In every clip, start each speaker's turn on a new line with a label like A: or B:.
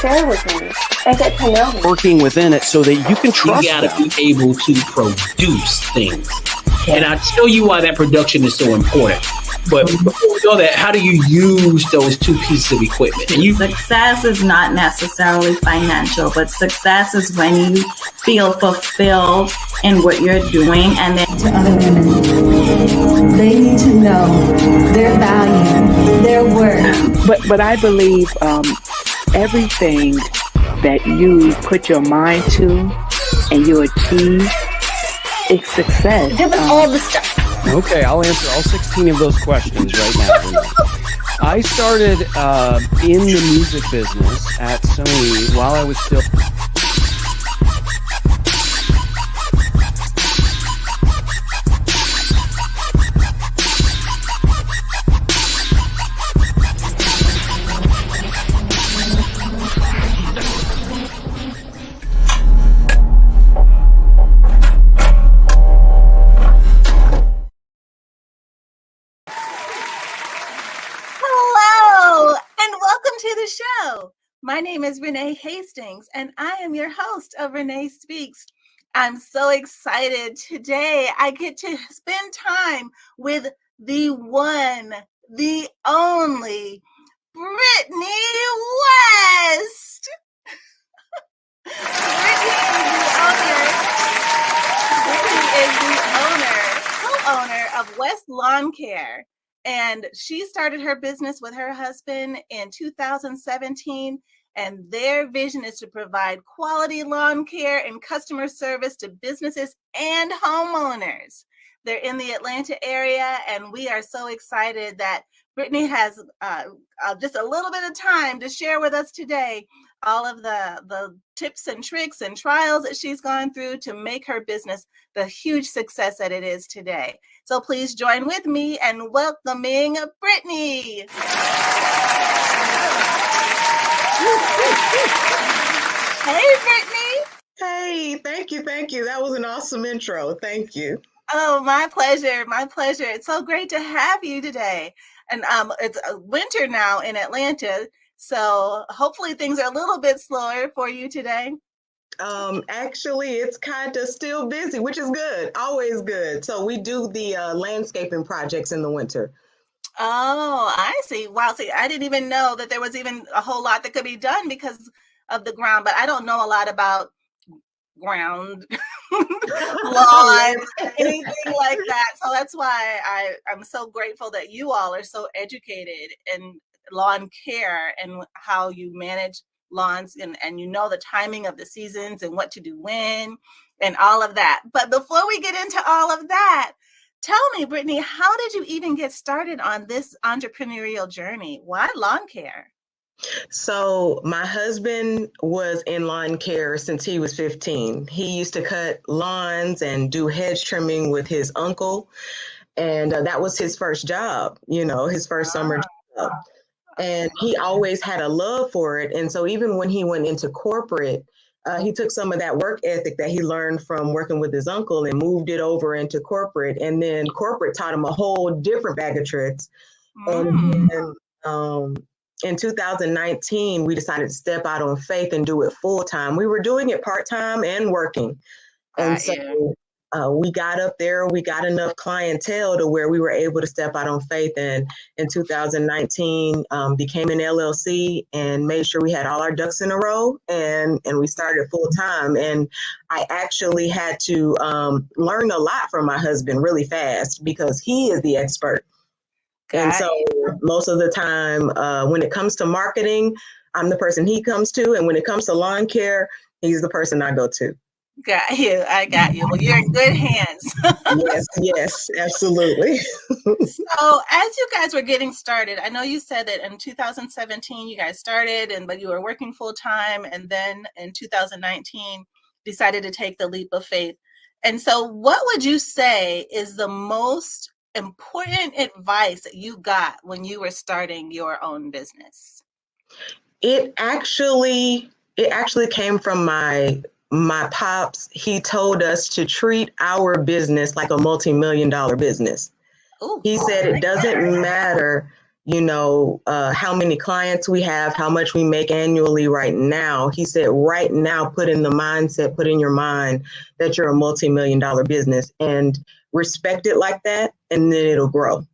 A: share with me and get to know me.
B: Working within it so that you can trust
C: You got to
B: them.
C: be able to produce things. And I'll tell you why that production is so important. But before we go there, how do you use those two pieces of equipment?
D: Success is not necessarily financial, but success is when you feel fulfilled in what you're doing. And then
E: to other women, they need to know their value, their worth.
F: But I believe everything that you put your mind to and you achieve, it's success.
A: Give us all the stuff.
B: Okay, I'll answer all 16 of those questions right now. I started in the music business at Sony while I was still...
G: My name is Renee Hastings, and I am your host of Renee Speaks. I'm so excited today. I get to spend time with the one, the only, Brittany West. Brittany is the co-owner of West Lawn Care. And she started her business with her husband in 2017. And their vision is to provide quality lawn care and customer service to businesses and homeowners. They're in the Atlanta area, and we are so excited that Brittany has just a little bit of time to share with us today all of the tips and tricks and trials that she's gone through to make her business the huge success that it is today. So please join with me in welcoming Brittany. Hey, Brittany.
H: Hey, thank you. That was an awesome intro. Thank you.
G: Oh, my pleasure. My pleasure. It's so great to have you today. And it's winter now in Atlanta, so hopefully things are a little bit slower for you today.
H: Actually, it's kind of still busy, which is good. Always good. So we do the landscaping projects in the winter.
G: Oh, I see. Wow. See, I didn't even know that there was even a whole lot that could be done because of the ground, but I don't know a lot about ground, lawn, anything like that. So that's why I'm so grateful that you all are so educated in lawn care and how you manage lawns and you know the timing of the seasons and what to do when and all of that. But before we get into all of that, tell me, Brittany, how did you even get started on this entrepreneurial journey? Why lawn care?
H: So my husband was in lawn care since he was 15. He used to cut lawns and do hedge trimming with his uncle. And that was his first job, his first summer job. And he always had a love for it. And so even when he went into corporate, he took some of that work ethic that he learned from working with his uncle and moved it over into corporate. And then corporate taught him a whole different bag of tricks. And in 2019, we decided to step out on faith and do it full time. We were doing it part time and working. And we got up there, we got enough clientele to where we were able to step out on faith. And in 2019, became an LLC and made sure we had all our ducks in a row. And we started full time. And I actually had to learn a lot from my husband really fast because he is the expert. And so most of the time, when it comes to marketing, I'm the person he comes to. And when it comes to lawn care, he's the person I go to.
G: Got you. I got you. Well, you're in good hands.
H: Yes, absolutely.
G: So as you guys were getting started, I know you said that in 2017, you guys started, but you were working full time. And then in 2019, decided to take the leap of faith. And so what would you say is the most important advice that you got when you were starting your own business?
H: It actually came from my pops. He told us to treat our business like a multi-million-dollar business. Ooh, he said it doesn't matter how many clients we have, how much we make annually right now. He said, right now, put in your mind that you're a multi-million-dollar business and respect it like that, and then it'll grow.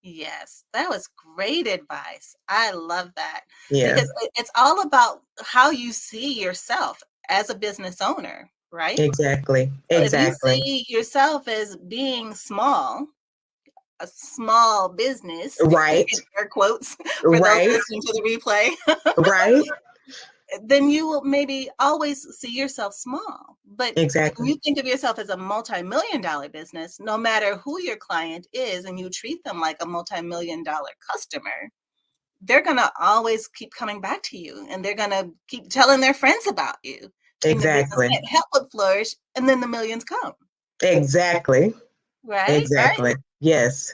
G: Yes, that was great advice. I love that.
H: Yeah.
G: Because it's all about how you see yourself as a business owner, right?
H: Exactly.
G: If you see yourself as being small, a small business,
H: right?
G: Air quotes for those listening to the replay,
H: right?
G: Then you will maybe always see yourself small. But
H: exactly,
G: when you think of yourself as a multi-million-dollar business, no matter who your client is, and you treat them like a multi-million-dollar customer, they're gonna always keep coming back to you, and they're gonna keep telling their friends about you.
H: Exactly.
G: And the business can't help but flourish, and then the millions come.
H: Exactly.
G: Right?
H: Exactly.
G: Right?
H: Yes.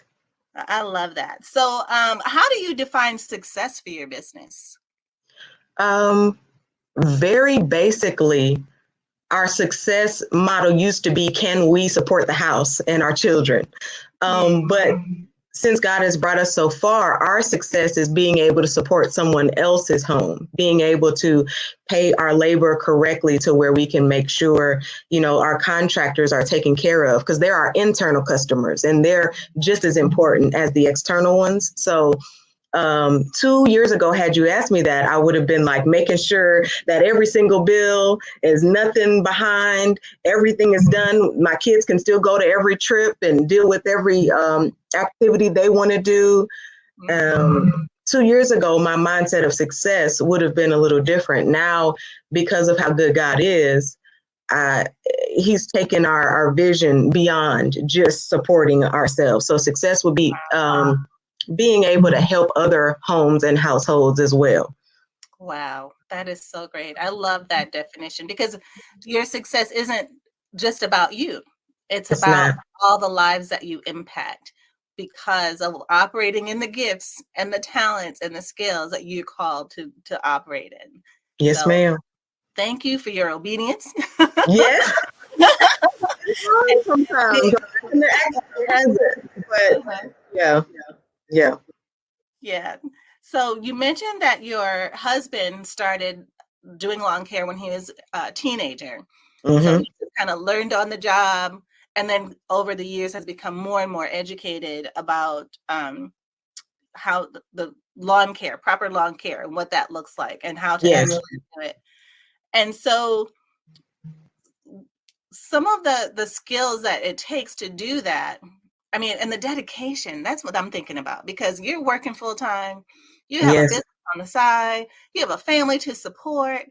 G: I love that. So, how do you define success for your business?
H: Very basically, our success model used to be, can we support the house and our children? But since God has brought us so far, our success is being able to support someone else's home, being able to pay our labor correctly to where we can make sure, our contractors are taken care of, because they're our internal customers and they're just as important as the external ones. So 2 years ago, had you asked me that, I would have been like making sure that every single bill is nothing behind, everything is done. My kids can still go to every trip and deal with every activity they want to do. 2 years ago, my mindset of success would have been a little different. Now, because of how good God is, he's taken our vision beyond just supporting ourselves. So success would be being able to help other homes and households as well.
G: Wow, that is so great. I love that definition, because your success isn't just about you. It's about all the lives that you impact because of operating in the gifts and the talents and the skills that you're called to operate in.
H: Yes, ma'am.
G: Thank you for your obedience.
H: Yes. Sometimes but yeah.
G: So you mentioned that your husband started doing lawn care when he was a teenager. So he kind of learned on the job, and then over the years has become more and more educated about how the lawn care, proper lawn care, and what that looks like, and how to actually do it. And so some of the skills that it takes to do that, I mean, and the dedication, that's what I'm thinking about, because you're working full time, you have a business on the side, you have a family to support.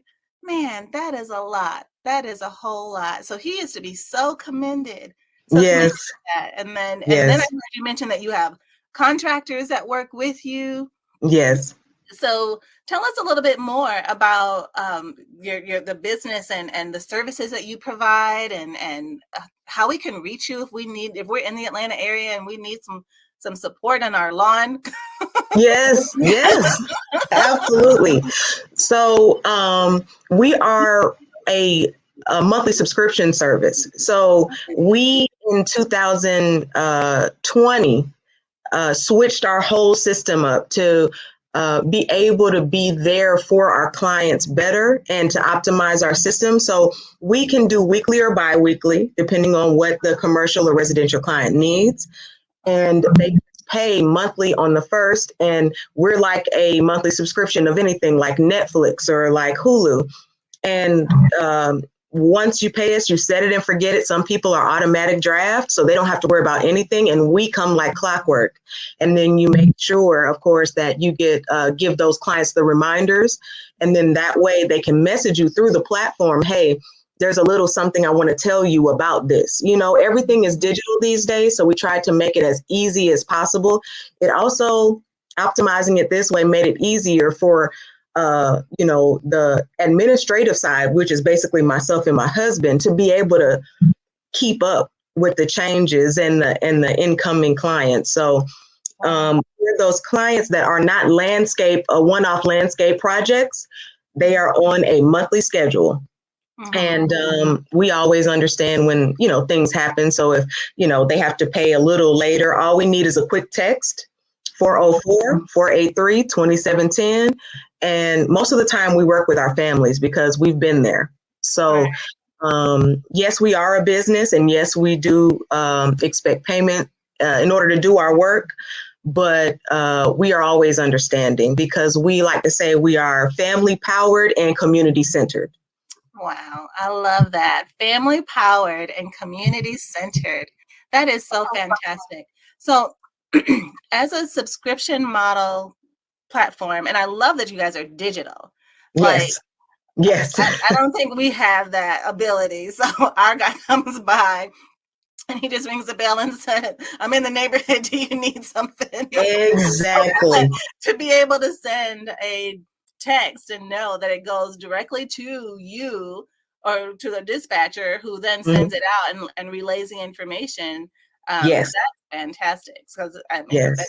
G: Man, that is a lot. That is a whole lot. So he is to be so commended. So commended for that. And then I heard you mention that you have contractors that work with you.
H: Yes.
G: So tell us a little bit more about the business and the services that you provide, and how we can reach you if we're in the Atlanta area and we need some support on our lawn.
H: Yes, absolutely. So we are a monthly subscription service. So we, in 2020, switched our whole system up to be able to be there for our clients better and to optimize our system. So we can do weekly or bi-weekly, depending on what the commercial or residential client needs. And they pay monthly on the first, and we're like a monthly subscription of anything like Netflix or like Hulu. And once you pay us, you set it and forget it. Some people are automatic draft, so they don't have to worry about anything, and we come like clockwork. And then you make sure, of course, that you give those clients the reminders, and then that way they can message you through the platform, hey, there's a little something I want to tell you about this. Everything is digital these days, so we tried to make it as easy as possible. It also, optimizing it this way, made it easier for the administrative side, which is basically myself and my husband, to be able to keep up with the changes and the incoming clients. So for those clients that are not one-off landscape projects, they are on a monthly schedule. And we always understand when, things happen. So if, they have to pay a little later, all we need is a quick text 404-483-2710. And most of the time we work with our families because we've been there. So yes, we are a business, and yes, we do expect payment in order to do our work. But we are always understanding because we like to say we are family powered and community centered.
G: Wow, I love that. Family powered and community centered. That is so fantastic. So, as a subscription model platform, and I love that you guys are digital.
H: Yes. Yes.
G: I don't think we have that ability. So, our guy comes by and he just rings the bell and said, I'm in the neighborhood. Do you need something?
H: Exactly.
G: To be able to send a text and know that it goes directly to you or to the dispatcher, who then sends it out and relays the information.
H: Yes.
G: That's fantastic. Because I mean,
H: Yes.
G: that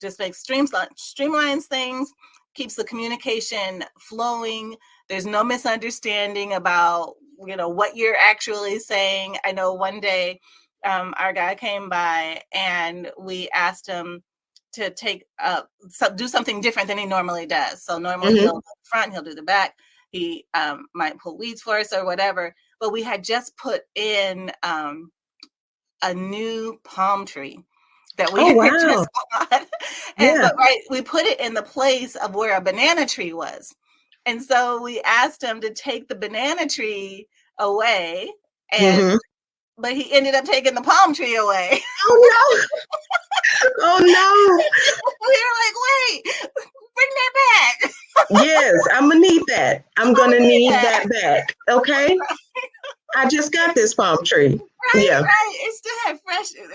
G: just makes streamlines things, keeps the communication flowing. There's no misunderstanding about, what you're actually saying. I know one day our guy came by and we asked him to do something different than he normally does. So normally he'll do the front, he'll do the back. He might pull weeds for us or whatever. But we had just put in a new palm tree that we had just bought. And we put it in the place of where a banana tree was. And so we asked him to take the banana tree away, but he ended up taking the palm tree away.
H: Oh no. Oh no.
G: We were like, wait, bring that back.
H: Yes, I'm gonna need that. I'm gonna need that back. Okay. I just got this palm tree.
G: Right. It still had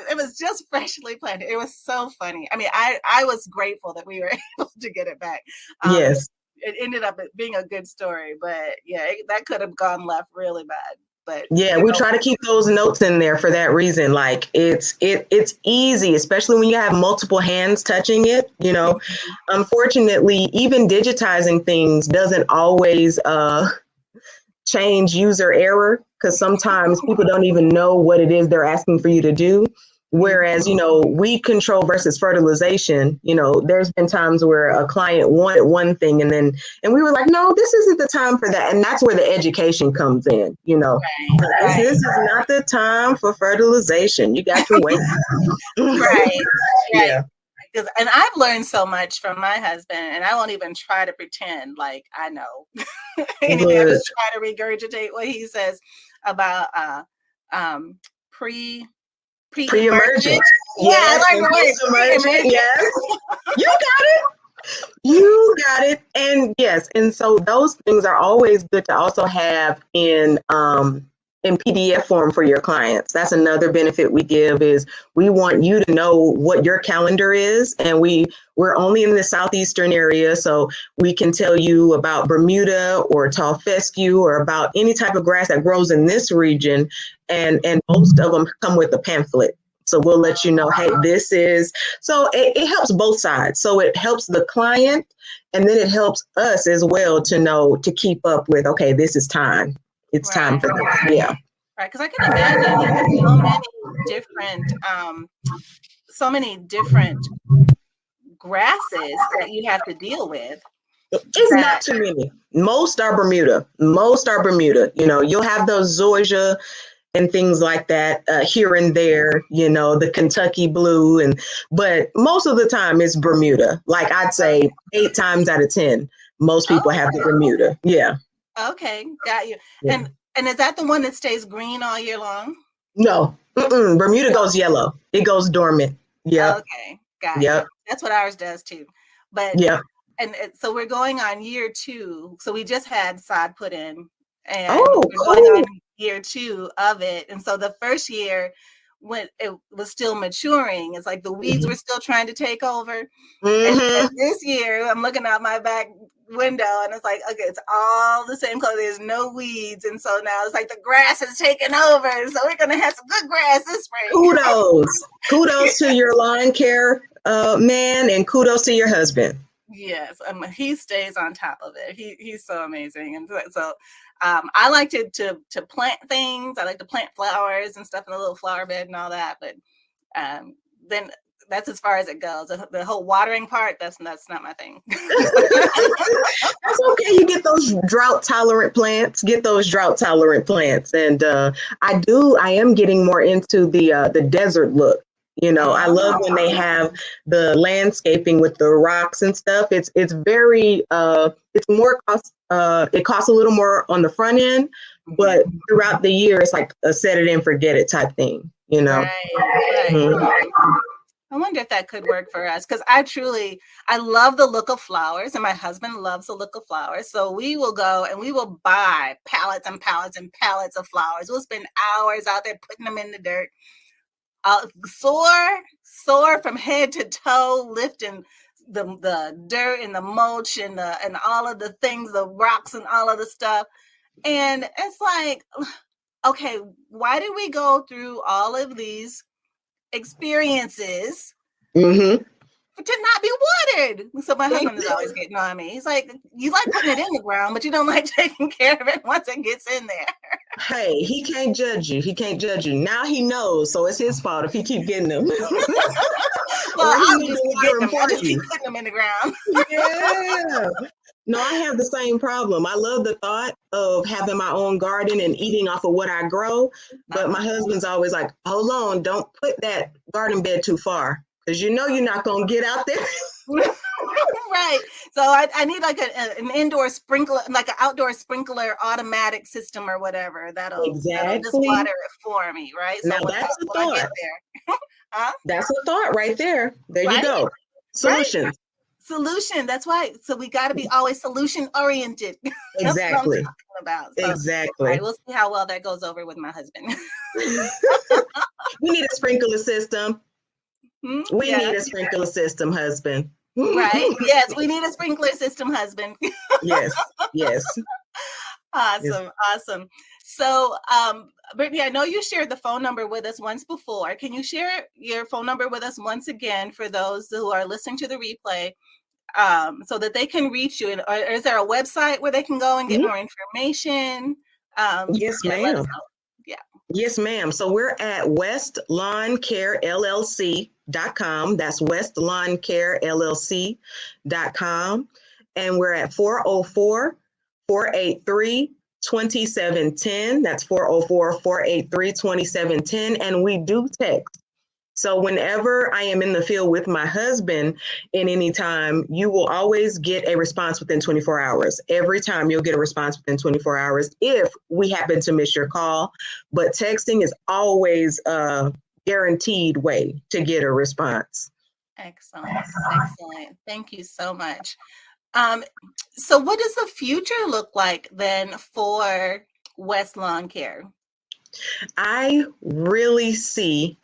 G: it was just freshly planted. It was so funny. I mean, I was grateful that we were able to get it back.
H: Yes.
G: It ended up being a good story, but that could have gone left really bad. But
H: we try to keep those notes in there for that reason. Like it's easy, especially when you have multiple hands touching it. Unfortunately, even digitizing things doesn't always change user error, because sometimes people don't even know what it is they're asking for you to do. Whereas, weed control versus fertilization, there's been times where a client wanted one thing and we were like, no, this isn't the time for that. And that's where the education comes in, This is not the time for fertilization. You got to wait.
G: Right.
H: Yeah.
G: And I've learned so much from my husband, and I won't even try to pretend like I know anything. I just try to regurgitate what he says about pre-emergent.
H: Yes,
G: I like the word
H: pre-emergent. Yes. You got it. And yes, and so those things are always good to also have in PDF form for your clients. That's another benefit we give, is we want you to know what your calendar is. And we're only in the southeastern area, so we can tell you about Bermuda or tall fescue or about any type of grass that grows in this region. And most of them come with a pamphlet. So we'll let you know, hey, this is, so it helps both sides. So it helps the client, and then it helps us as well to know, to keep up with, okay, this is time. It's time for this. Yeah.
G: Right. Because I can imagine so many different grasses that you have to deal with.
H: It's not too many. Most are Bermuda. You'll have those zoysia and things like that here and there, the Kentucky blue, but most of the time it's Bermuda. Like I'd say 8 times out of 10, most people have the Bermuda. Yeah.
G: Okay, got you. Yeah. And is that the one that stays green all year long?
H: No, Bermuda goes yellow. It goes dormant. Yeah.
G: Okay, got you. That's what ours does too. But so we're going on year 2. So we just had sod put in, and we're going on year 2 of it. And so the first year, when it was still maturing, it's like the weeds were still trying to take over. And this year, I'm looking out my back window, and it's like, okay, it's all the same color. There's no weeds, and so now it's like the grass is taking over. So we're gonna have some good grass this spring.
H: Kudos to your lawn care man, and kudos to your husband.
G: Yes, he stays on top of it. He's so amazing, and so I like to plant things. I like to plant flowers and stuff in a little flower bed and all that. But then that's as far as it goes. The whole watering part, that's not my thing.
H: That's okay. You get those drought tolerant plants. And I am getting more into the desert look. I love when they have the landscaping with the rocks and stuff. It's very it's more cost. It costs a little more on the front end, but throughout the year, it's like a set it and forget it type thing.
G: Right.
H: Mm-hmm.
G: I wonder if that could work for us, because I love the look of flowers, and my husband loves the look of flowers. So we will go and we will buy pallets and pallets and pallets of flowers. We'll spend hours out there putting them in the dirt. Sore from head to toe, lifting the dirt and the mulch and all of the things, the rocks and all of the stuff. And it's like, okay, why did we go through all of these experiences to not be watered? So my husband is always getting on me. He's like, you like putting it in the ground, but you don't like taking care of it once it gets in there.
H: Hey, he can't judge you. Now he knows, so it's his fault if he keep getting them.
G: Well, I'll just keep putting them in the ground.
H: Yeah. No, I have the same problem. I love the thought of having my own garden and eating off of what I grow. But my husband's always like, hold on, don't put that garden bed too far, because you're not going to get out there.
G: Right. So I need like an indoor sprinkler, like an outdoor sprinkler automatic system or whatever. That'll just water it for me, right? So
H: now that's a thought.
G: I get there. Huh?
H: That's a thought right there. There you go. Solution.
G: Right. Solution. That's right. So we got to be always solution oriented. That's
H: exactly.
G: what I'm talking about. So,
H: exactly.
G: All right, we'll see how well that goes over with my husband.
H: We need a sprinkler system. We need a sprinkler system, husband.
G: Right. Yes, we need a sprinkler system, husband.
H: Yes.
G: Awesome. So, Brittany, I know you shared the phone number with us once before. Can you share your phone number with us once again for those who are listening to the replay, so that they can reach you? And is there a website where they can go and get more information?
H: Yes, ma'am. Yes, ma'am. So we're at westlawncare.llc.com. That's westlawncare.llc.com. And we're at 404-483-2710. That's 404-483-2710. And we do text. So whenever I am in the field with my husband in any time, you will always get a response within 24 hours. Every time you'll get a response within 24 hours if we happen to miss your call. But texting is always a guaranteed way to get a response.
G: Excellent. Thank you so much. So what does the future look like then for West Lawn Care?
H: I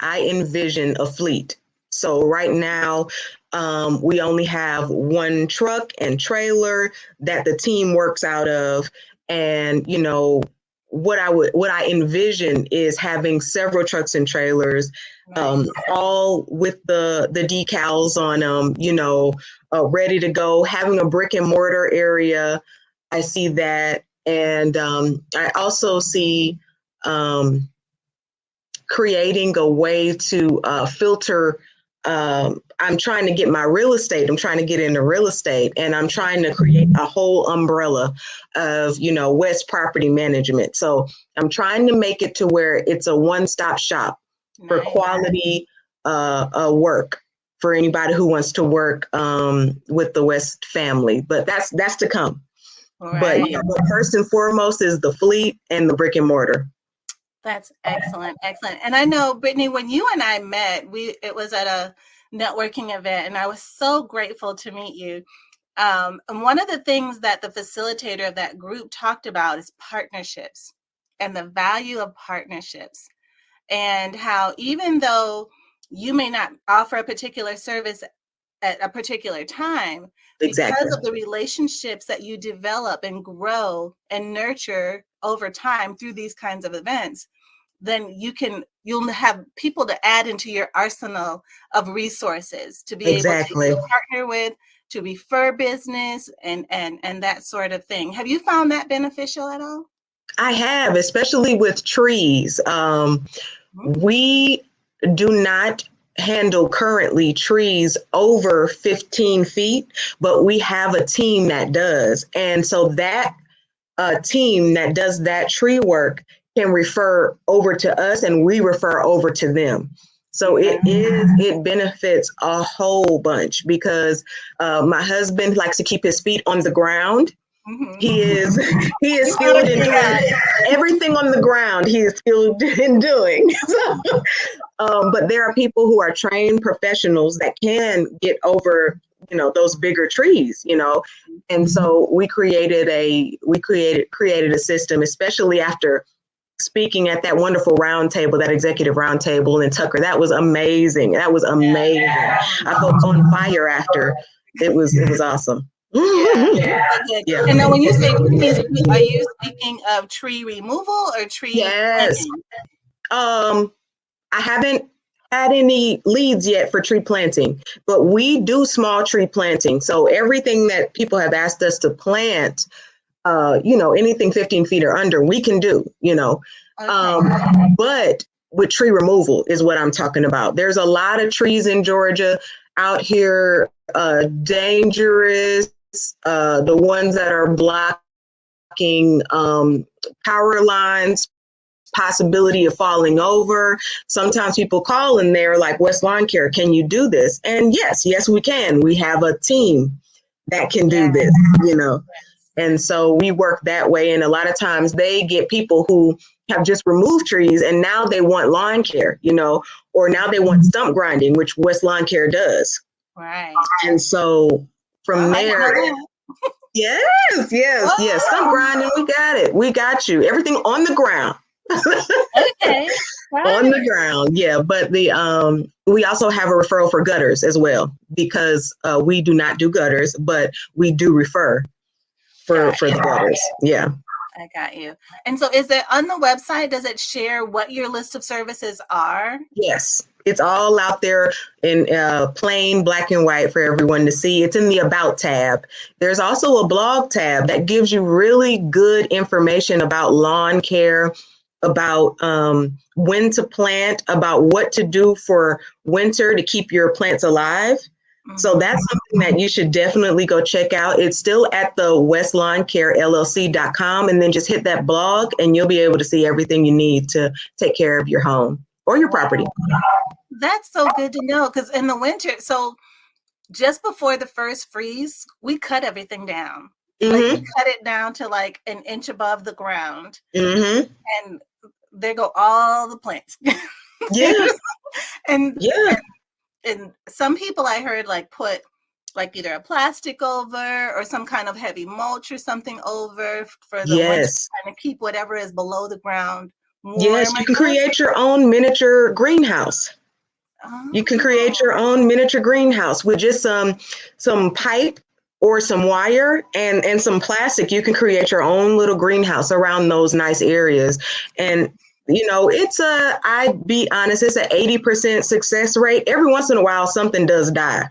H: envision a fleet. So right now, we only have one truck and trailer that the team works out of. And, what I envision is having several trucks and trailers, all with the decals on them, ready to go, having a brick and mortar area. I see that. And I also see creating a way to filter. I'm trying to get my real estate. I'm trying to get into real estate, and I'm trying to create a whole umbrella of, West property management. So I'm trying to make it to where it's a one-stop shop for quality work for anybody who wants to work with the West family. But that's to come. Right. But first and foremost is the fleet and the brick and mortar.
G: That's excellent. And I know, Brittany, when you and I met, it was at a networking event, and I was so grateful to meet you. And one of the things that the facilitator of that group talked about is partnerships and the value of partnerships, and how even though you may not offer a particular service at a particular time, because of the relationships that you develop and grow and nurture over time through these kinds of events, then you'll have people to add into your arsenal of resources to be able to partner with, to refer business and that sort of thing. Have you found that beneficial at all?
H: I have, especially with trees. We do not handle currently trees over 15 feet, but we have a team that does. And so that team that does that tree work can refer over to us and we refer over to them. So it benefits a whole bunch because my husband likes to keep his feet on the ground. Mm-hmm. He is skilled in doing everything on the ground. He is skilled in doing. But there are people who are trained professionals that can get over, those bigger trees, and so we created a system, especially after speaking at that wonderful round table, that executive round table in Tucker. That was amazing. I felt on fire after. It was awesome.
G: Yeah. And now when you say trees, are you speaking of tree removal or tree
H: Yes.
G: planting?
H: I haven't had any leads yet for tree planting, but we do small tree planting. So everything that people have asked us to plant, anything 15 feet or under, we can do, Okay. But with tree removal is what I'm talking about. There's a lot of trees in Georgia out here, dangerous, the ones that are blocking power lines, possibility of falling over. Sometimes people call and they're like, West Lawn Care, can you do this? And yes, we can. We have a team that can do this, And so we work that way. And a lot of times they get people who have just removed trees and now they want lawn care, or now they want stump grinding, which West Lawn Care does.
G: Right.
H: And so from there, yes. Stump grinding, we got it. We got you. Everything on the ground.
G: Okay. Right.
H: On the ground, yeah. But we also have a referral for gutters as well, because we do not do gutters, but we do refer for the gutters. Yeah.
G: I got you. And so is it on the website? Does it share what your list of services are?
H: Yes. It's all out there in plain black and white for everyone to see. It's in the About tab. There's also a blog tab that gives you really good information about lawn care, about when to plant, about what to do for winter to keep your plants alive. Mm-hmm. So that's something that you should definitely go check out. It's still at the westlawncarellc.com, and then just hit that blog and you'll be able to see everything you need to take care of your home or your property.
G: That's so good to know, because in the winter, so just before the first freeze, we cut everything down. Mm-hmm. Like we cut it down to like an inch above the ground. Mm-hmm. And there go all the plants.
H: Yeah.
G: And some people I heard put either a plastic over or some kind of heavy mulch or something over for the winter, trying to keep whatever is below the ground warm.
H: Yes, you can create your own miniature greenhouse. You can create your own miniature greenhouse with just some pipe or some wire and some plastic. You can create your own little greenhouse around those nice areas. And, I'd be honest, it's an 80% success rate. Every once in a while, something does die.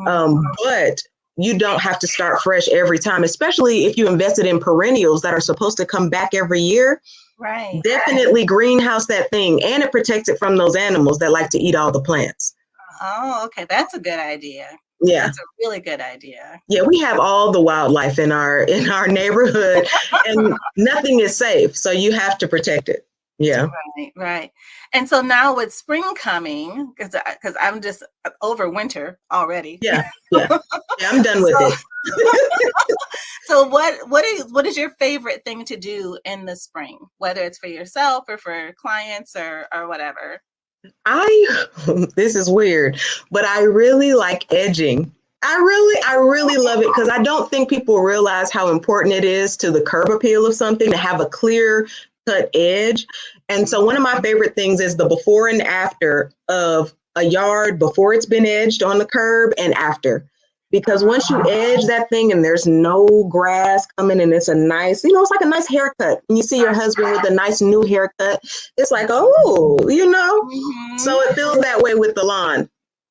H: But you don't have to start fresh every time, especially if you invested in perennials that are supposed to come back every year.
G: Right.
H: Definitely greenhouse that thing, and it protects it from those animals that like to eat all the plants.
G: Oh, okay. That's a good idea.
H: Yeah.
G: That's a really good idea.
H: Yeah, we have all the wildlife in our neighborhood and nothing is safe. So you have to protect it. Yeah.
G: Right. And so now with spring coming, because I'm just over winter already.
H: Yeah, I'm done with it.
G: So what is your favorite thing to do in the spring, whether it's for yourself or for clients or whatever?
H: This is weird, but I really like edging. I really love it because I don't think people realize how important it is to the curb appeal of something to have a clear cut edge. And so one of my favorite things is the before and after of a yard before it's been edged on the curb and after. Because once you edge that thing and there's no grass coming and it's a nice, it's like a nice haircut. And you see your husband with a nice new haircut, it's like, mm-hmm. So it feels that way with the lawn.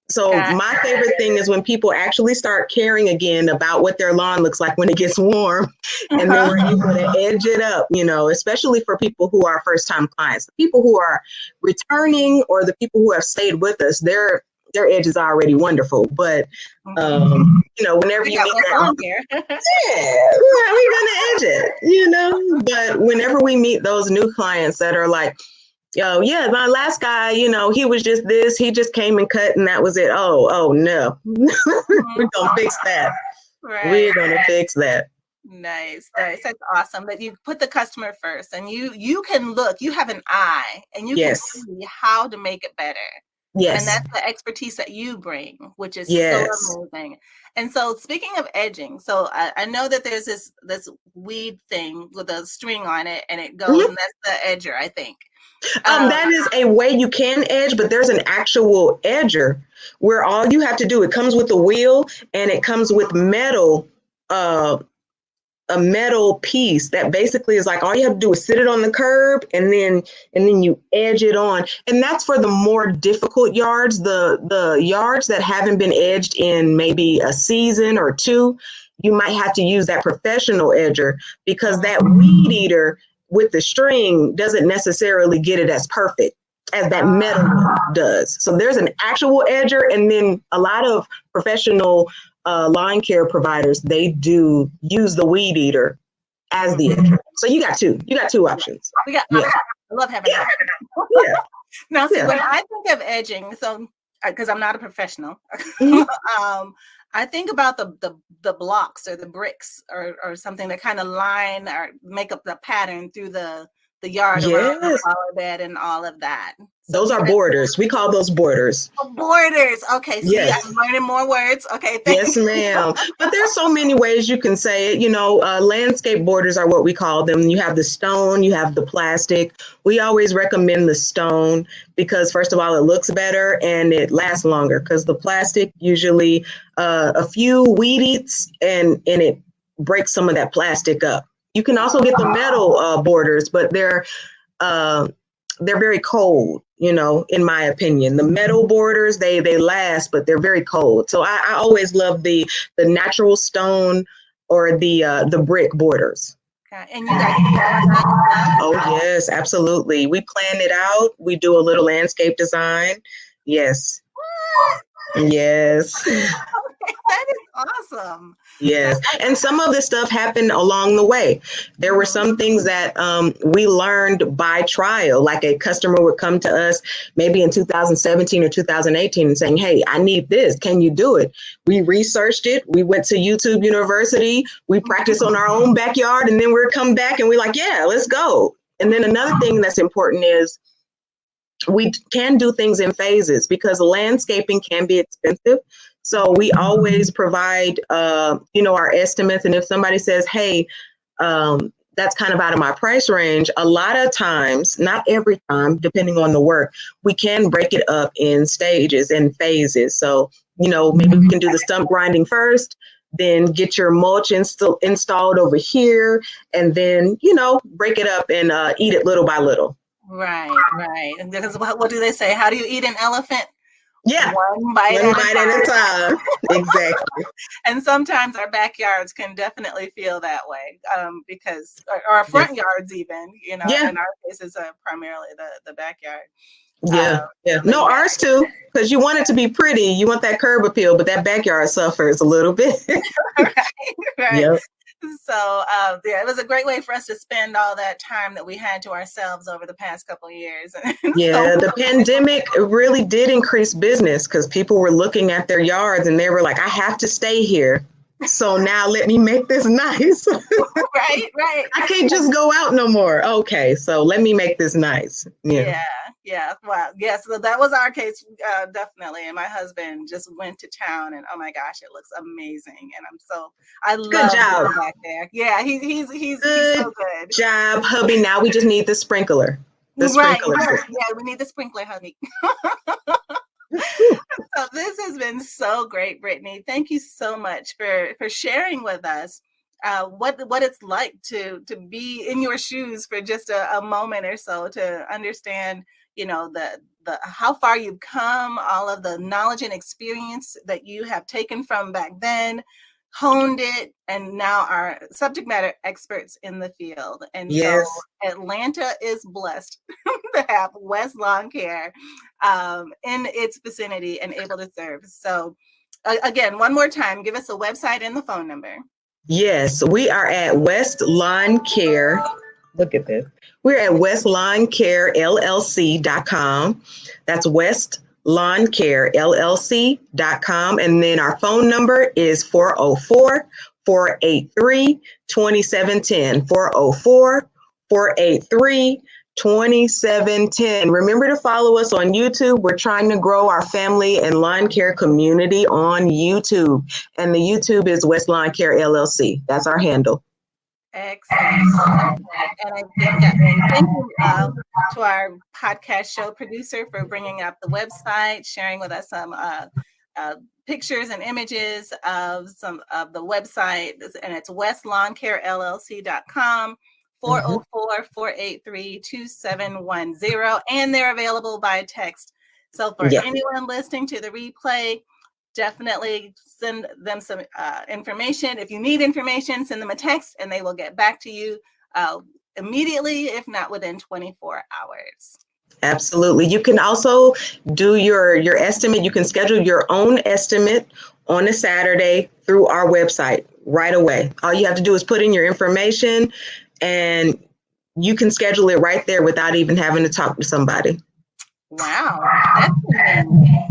H: So my favorite thing is when people actually start caring again about what their lawn looks like when it gets warm, and then we're able to edge it up, especially for people who are first-time clients. The people who are returning or the people who have stayed with us, they're their edge is already wonderful. But whenever you meet that, we're gonna edge it, But whenever we meet those new clients that are like, "Yo, yeah, my last guy, he was just this. He just came and cut, and that was it." Oh no, we're gonna fix that.
G: Right.
H: We're gonna fix that.
G: Nice. That's awesome that you put the customer first, and you can look. You have an eye, and you can see how to make it better.
H: Yes.
G: And that's the expertise that you bring, which is so amazing. And so speaking of edging, so I know that there's this weed thing with a string on it, and it goes, and that's the edger, I think.
H: That is a way you can edge, but there's an actual edger where all you have to do, it comes with a wheel, and it comes with metal, a metal piece that basically is like, all you have to do is sit it on the curb, and then you edge it on. And that's for the more difficult yards, the yards that haven't been edged in maybe a season or two. You might have to use that professional edger, because that weed eater with the string doesn't necessarily get it as perfect as that metal one does. So there's an actual edger, and then a lot of professional lawn care providers, they do use the weed eater as the edger. So you got two options.
G: I love having that.
H: Yeah.
G: Now, see, when I think of edging, so because I'm not a professional, I think about the blocks or the bricks or something that kind of line or make up the pattern through the yard around the flower bed and all of that. So
H: those are borders. We call those borders.
G: Oh, borders. Okay. See,
H: yes.
G: I'm learning more words. Okay.
H: Yes, ma'am. But there's so many ways you can say it. Landscape borders are what we call them. You have the stone, you have the plastic. We always recommend the stone because, first of all, it looks better and it lasts longer, because the plastic usually a few weed eats and it breaks some of that plastic up. You can also get the metal borders, but they're very cold, in my opinion. The metal borders, they last, but they're very cold. So I always love the natural stone or the brick borders.
G: Okay. And you guys
H: Oh, yes, absolutely. We plan it out. We do a little landscape design. Yes. What? Yes.
G: Okay, that is awesome.
H: Yes. And some of this stuff happened along the way. There were some things that we learned by trial, like a customer would come to us maybe in 2017 or 2018 and saying, "Hey, I need this. Can you do it?" We researched it. We went to YouTube University. We practiced on our own backyard, and then we'd come back and we're like, "Yeah, let's go." And then another thing that's important is we can do things in phases, because landscaping can be expensive. So we always provide, our estimates. And if somebody says, "Hey, that's kind of out of my price range," a lot of times, not every time, depending on the work, we can break it up in stages and phases. So, maybe we can do the stump grinding first, then get your mulch installed over here, and then, break it up and eat it little by little.
G: Right. And because what do they say? How do you eat an elephant?
H: Yeah.
G: One bite at
H: a time. Exactly.
G: And sometimes our backyards can definitely feel that way, because or our front yards even, in our case is primarily the backyard.
H: Yeah. No, ours too, because you want it to be pretty. You want that curb appeal, but that backyard suffers a little bit.
G: Right.
H: Yep.
G: So it was a great way for us to spend all that time that we had to ourselves over the past couple of years.
H: Yeah, the pandemic really did increase business, because people were looking at their yards and they were like, "I have to stay here. So now let me make this nice."
G: Right.
H: I can't just go out no more. Okay, so let me make this nice.
G: Yeah. Wow. Yes. So that was our case, definitely. And my husband just went to town, and oh my gosh, it looks amazing. And I love
H: good job
G: back there. Yeah, he's so good.
H: Job, hubby. Now we just need the sprinkler.
G: Right. Yeah, we need the sprinkler, hubby. So this has been so great, Brittany. Thank you so much for sharing with us what it's like to be in your shoes for just a moment or so, to understand, the how far you've come, all of the knowledge and experience that you have taken from back then honed it, and now are subject matter experts in the field. And
H: Yes.
G: so Atlanta is blessed to have West Lawn Care in its vicinity and able to serve. So again, one more time, give us a website and the phone number.
H: Yes, we are at West Lawn Care. Look at this. We're at westlawncare.llc.com. That's westlawncare.llc.com. And then our phone number is 404-483-2710. 404-483-2710. Remember to follow us on YouTube. We're trying to grow our family and lawn care community on YouTube. And the YouTube is West Lawn Care LLC. That's our handle.
G: Excellent. And I think that, and thank you to our podcast show producer for bringing up the website, sharing with us some pictures and images of some of the website. And it's westlawncare.llc.com. 404-483-2710, and they're available by text. So for anyone listening to the replay, definitely send them some information. If you need information, send them a text and they will get back to you immediately, if not within 24 hours.
H: Absolutely. You can also do your estimate. You can schedule your own estimate on a Saturday through our website right away. All you have to do is put in your information, and you can schedule it right there without even having to talk to somebody.
G: Wow. That's amazing.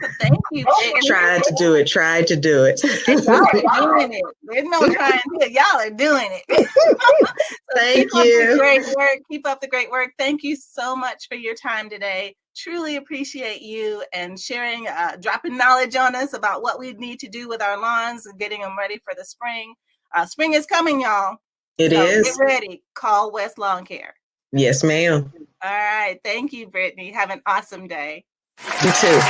G: So thank you.
H: Tried to do it.
G: Y'all are doing it. There's no trying to. Y'all are doing it. So
H: Thank you.
G: Great work. Keep up the great work. Thank you so much for your time today. Truly appreciate you and sharing, dropping knowledge on us about what we need to do with our lawns and getting them ready for the spring. Spring is coming, y'all.
H: It is.
G: Get ready. Call West Lawn Care.
H: Yes, ma'am.
G: All right. Thank you, Brittany. Have an awesome day.
H: You too.